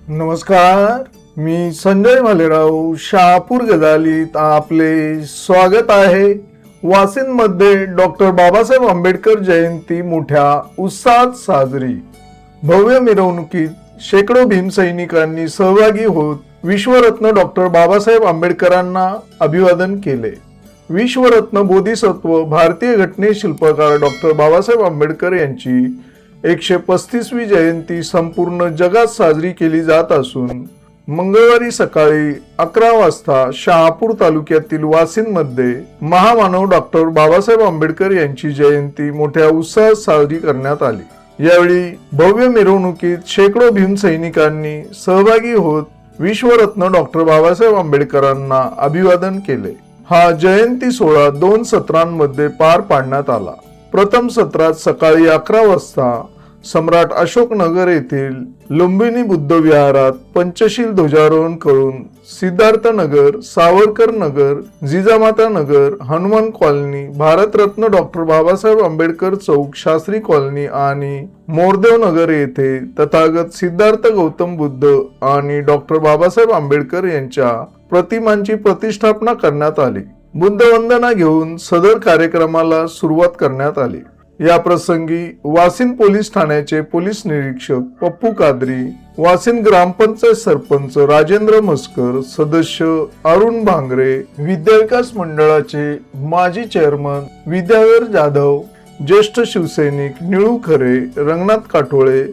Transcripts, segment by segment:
नमस्कार, मी संजय भालेराव शहापूर गजालीत आपले स्वागत आहे. वाशिममध्ये डॉक्टर बाबासाहेब आंबेडकर जयंती मोठ्या उत्साहात साजरी. भव्य मिरवणुकीत शेकडो भीमसैनिकांनी सहभागी होत विश्वरत्न डॉक्टर बाबासाहेब आंबेडकरांना अभिवादन केले. विश्वरत्न बोधिसत्व भारतीय घटने शिल्पकार डॉक्टर बाबासाहेब आंबेडकर यांची 135वी जयंती संपूर्ण जगात साजरी केली जात असून मंगळवारी सकाळी 11 वाजता शहापूर तालुक्यातील वाशिममध्ये महामानव डॉक्टर बाबासाहेब आंबेडकर यांची जयंती मोठ्या उत्साहात साजरी करण्यात आली. यावेळी भव्य मिरवणुकीत शेकडो भीमसैनिकांनी सहभागी होत विश्वरत्न डॉक्टर बाबासाहेब आंबेडकरांना अभिवादन केले. हा जयंती सोहळा 2 सत्रांमध्ये पार पाडण्यात आला. प्रथम सत्रात सकाळी 11 वाजता सम्राट अशोक नगर येथील लुंबिनी बुद्ध विहारात पंचशील ध्वजारोहण करून Siddharth Nagar, Savarkar Nagar, Jijamata Nagar, Hanuman colony, Bharat Ratna doctor Babasaheb Ambedkar Chowk, Shastri colony आणि मोरदेव नगर येथे तथागत सिद्धार्थ गौतम बुद्ध आणि डॉक्टर बाबासाहेब आंबेडकर यांच्या प्रतिमांची प्रतिष्ठापना करण्यात आली. बुद्धवंदना घेऊन सदर कार्यक्रमाला सुरुवात करण्यात आली. या प्रसंगी वाशिम पोलीस ठाण्याचे पोलीस निरीक्षक पप्पू कादरी, वाशिम ग्रामपंचायत सरपंच राजेंद्र मस्कर, सदस्य अरुण भांगरे, विद्याविकास मंडळाचे माजी चेअरमन विद्याधर जाधव, ज्येष्ठ शिवसैनिक निळू खरे, रंगनाथ काठोळे,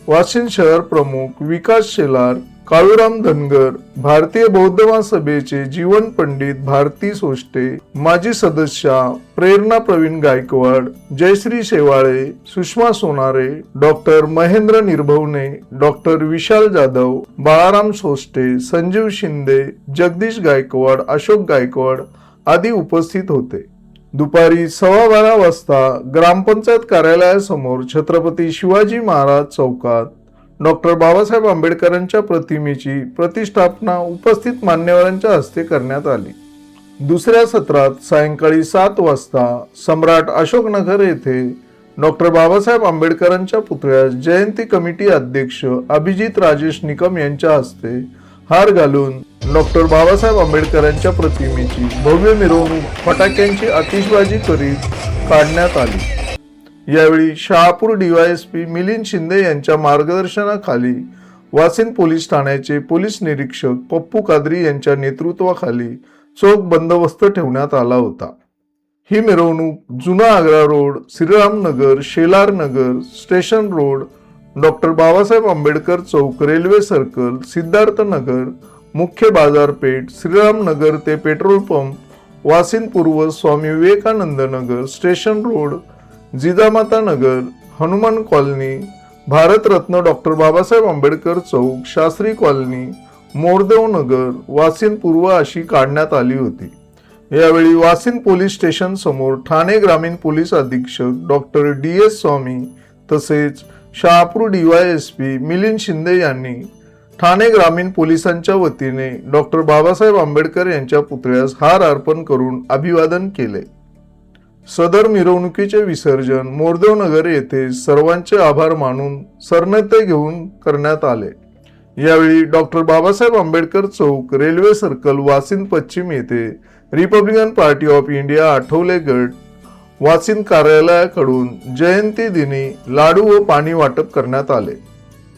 वाशिम शहर प्रमुख विकास शेलार, काळूराम धनगर, भारतीय बौद्ध महासभेचे जीवन पंडित भारती सोष्टे, माजी सदस्या प्रेरणा प्रवीण गायकवाड, जयश्री शेवाळे, सुषमा सोनारे, डॉक्टर महेंद्र निर्भवने, डॉक्टर विशाल जाधव, बाळाराम सोष्टे, संजीव शिंदे, जगदीश गायकवाड, अशोक गायकवाड आदी उपस्थित होते. दुपारी 12:15 वाजता ग्रामपंचायत कार्यालयासमोर छत्रपती शिवाजी महाराज चौकात डॉक्टर बाबासाहेब आंबेडकरांच्या प्रतिमेची प्रतिष्ठापना उपस्थित मान्यवरांच्या हस्ते करण्यात आली. दुसऱ्या सत्रात सायंकाळी 7 वाजता सम्राट अशोकनगर येथे डॉक्टर बाबासाहेब आंबेडकरांच्या पुतळ्यास जयंती कमिटी अध्यक्ष अभिजित राजेश निकम यांच्या हस्ते हार घालून डॉक्टर बाबासाहेब आंबेडकरांच्या प्रतिमेची भव्य मिरवणूक फटाक्यांची आतिषबाजी करीत काढण्यात आली. यावेळी शहापूर डीवायएसपी मिलिंद शिंदे यांच्या मार्गदर्शनाखाली वाशिम पोलीस ठाण्याचे पोलीस निरीक्षक पप्पू कादरी यांच्या नेतृत्वाखाली चोख बंदोबस्त ठेवण्यात आला होता. ही मिरवणूक जुना Agra road, Shriram Nagar, Shelar Nagar, station road, doctor Babasaheb Ambedkar Chowk, railway circle, Siddharth Nagar, मुख्य बाजारपेठ, श्रीराम नगर ते पेट्रोल पंप, वाशिम पूर्व, Swami Vivekanand Nagar, station road, Jijamata Nagar, Hanuman colony, Bharat Ratna doctor Babasaheb Ambedkar Chowk, Shastri colony, Mordev Nagar, Washim पूर्व अशी काढण्यात आली होती. यावेळी वाशिम पोलीस स्टेशन समोर ठाणे ग्रामीण पोलीस अधीक्षक डॉक्टर DS स्वामी तसेच शहापूर डीवायएसपी मिलिंद शिंदे यांनी ठाणे ग्रामीण पोलिसांच्या वतीने डॉक्टर बाबासाहेब आंबेडकर यांच्या पुतळ्यास हार अर्पण करून अभिवादन केले. सदर मिरवणुकीचे विसर्जन मोरदेव नगर येथे सर्वांचे आभार मानून सरनेते घेऊन करण्यात आले. यावेळी doctor Babasaheb Ambedkar Chowk, railway circle, Washim पश्चिम येथे Republican party of India Athawale गट वाशिम कार्यालयाकडून जयंती दिनी लाडू व पाणी वाटप करण्यात आले.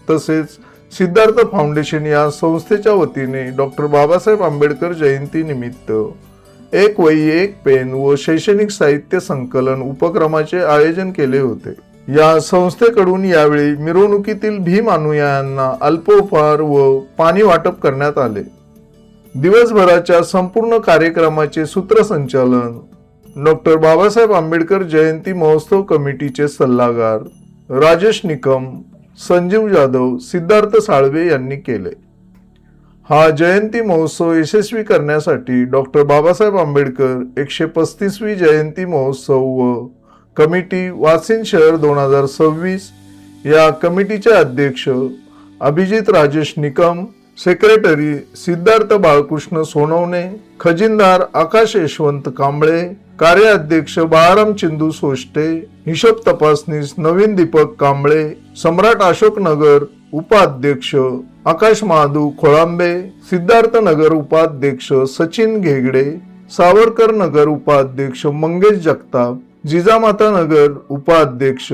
तसेच सिद्धार्थ फाउंडेशन या संस्थेच्या वतीने डॉक्टर बाबासाहेब आंबेडकर जयंती निमित्त एक वही एक पेन व शैक्षणिक साहित्य संकलन उपक्रमाचे आयोजन केले होते. या संस्थेकडून यावेळी मिरवणुकीतील भीम अनुयायांना अल्पोपहार व पाणी वाटप करण्यात आले. दिवसभराच्या संपूर्ण कार्यक्रमाचे सूत्रसंचालन डॉक्टर बाबासाहेब आंबेडकर जयंती महोत्सव कमिटीचे सल्लागार राजेश निकम, संजीव जाधव, सिद्धार्थ साळवे यांनी केले. हा जयंती महोत्सव यशस्वी करण्यासाठी डॉक्टर बाबासाहेब आंबेडकर 135वी जयंती महोत्सव व कमिटी वाशिम शहर 2026 या कमिटीचे अध्यक्ष अभिजित राजेश निकम, सेक्रेटरी सिद्धार्थ बाळकृष्ण सोनवणे, खजिनदार आकाश यशवंत कांबळे, कार्याध्यक्ष बाळाराम चिंदू सोष्टे, हिशोब तपासनीस नवीन दीपक कांबळे, सम्राट अशोक नगर उपाध्यक्ष आकाश महादू खोळांबे, सिद्धार्थ नगर उपाध्यक्ष सचिन घेगडे, सावरकर नगर उपाध्यक्ष मंगेश जगताप, जिजामाता नगर उपाध्यक्ष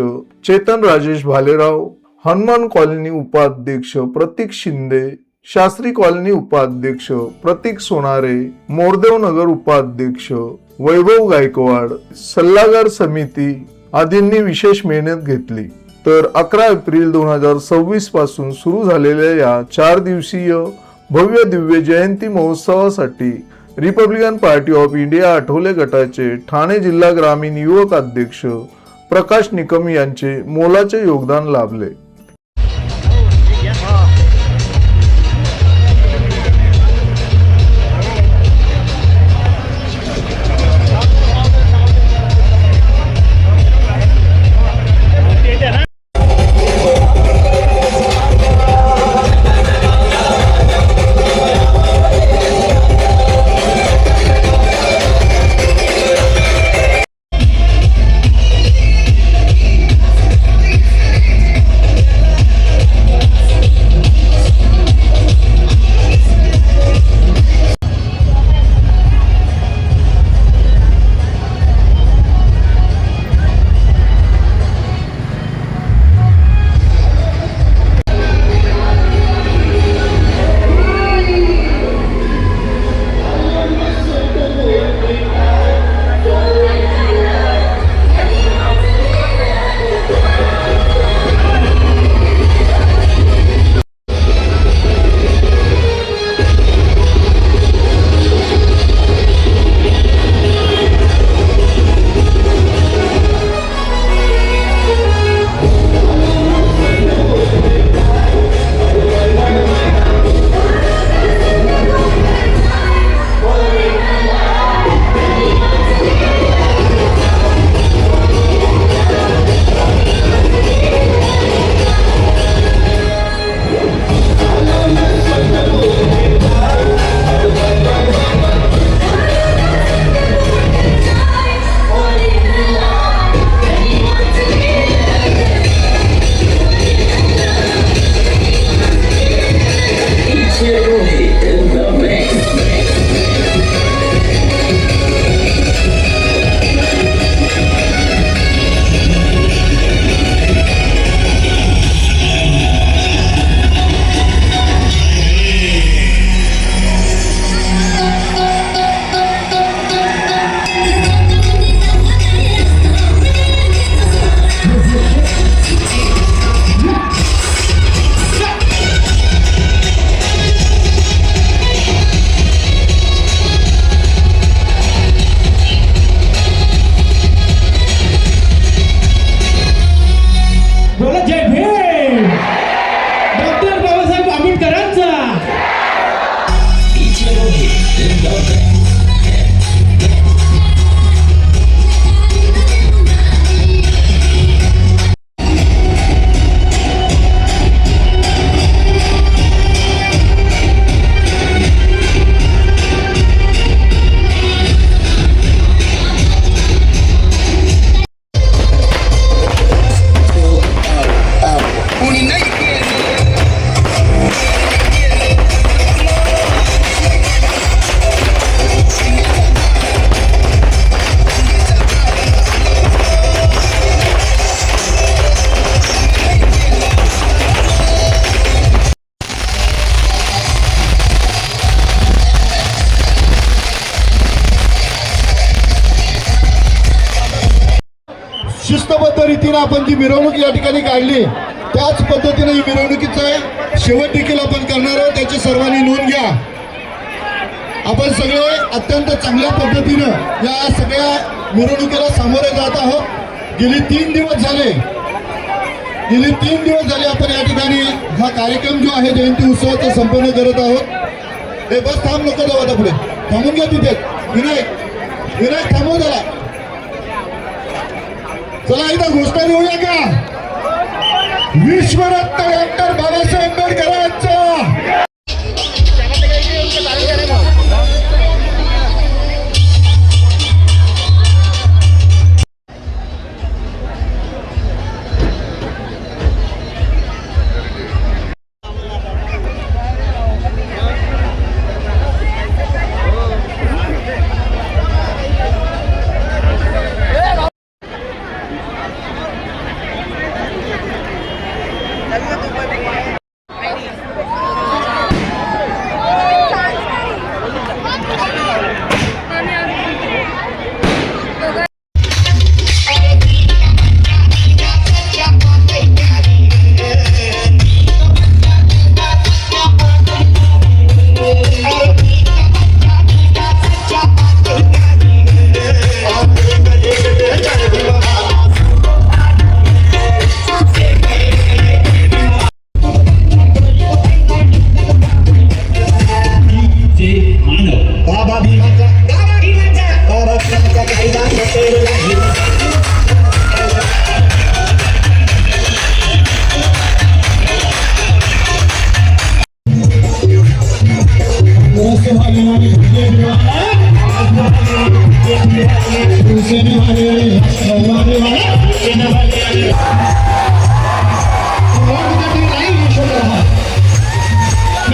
चेतन राजेश भालेराव, हनुमान कॉलनी उपाध्यक्ष प्रतीक शिंदे, शास्त्री कॉलनी उपाध्यक्ष प्रतीक सोनारे, मोरदेव नगर उपाध्यक्ष वैभव गायकवाड, सल्लागार समिती आदींनी विशेष मेहनत घेतली. तर 11 एप्रिल 2026 पासून सुरू झालेल्या या 4 दिवसीय भव्य दिव्य जयंती महोत्सवासाठी Republican party of India Athawale गटाचे ठाणे जिल्हा ग्रामीण युवक अध्यक्ष प्रकाश निकम यांचे मोलाचे योगदान लाभले. शिस्तबद्ध रीतीने आपण जी मिरवणूक या ठिकाणी काढली त्याच पद्धतीने ही मिरवणुकीचा शेवट देखील आपण करणार आहोत. त्याची सर्वांनी नोंद घ्या. आपण सगळे अत्यंत चांगल्या पद्धतीनं या सगळ्या मिरवणुकीला सामोरे जात आहोत. गेली 3 दिवस झाले आपण या ठिकाणी हा कार्यक्रम जो आहे जयंती उत्सवाचा संपन्न करत आहोत. हे बस थांब, नको जाऊ आता पुढे, थांबून घ्या तिथे. विनायक थांबव जरा. चला एकदा घोषणा देऊया का? विश्वरत्न डॉक्टर बाबासाहेब आंबेडकरांचा मैं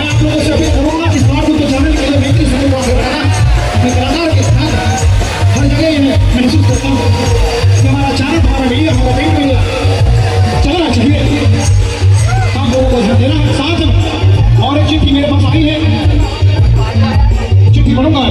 आप लोगों से अपील करूंगा कि स्मार्ट को शामिल कर बेहतरीन समय को हासिल करना मैं कलाकार के साथ हर जगह ये महसूस करता हूँ कि हमारा चैनल हमारा मीडिया हमारा प्रिंट मीडिया चलना चाहिए हम लोगों को ध्यान देना है साथ और एक चिट्ठी मेरे पास आई है चिट्ठी पढ़ूंगा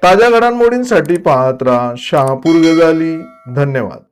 ताज्या घडामोडींसाठी पाहत राहा शहापूर गजाली. धन्यवाद.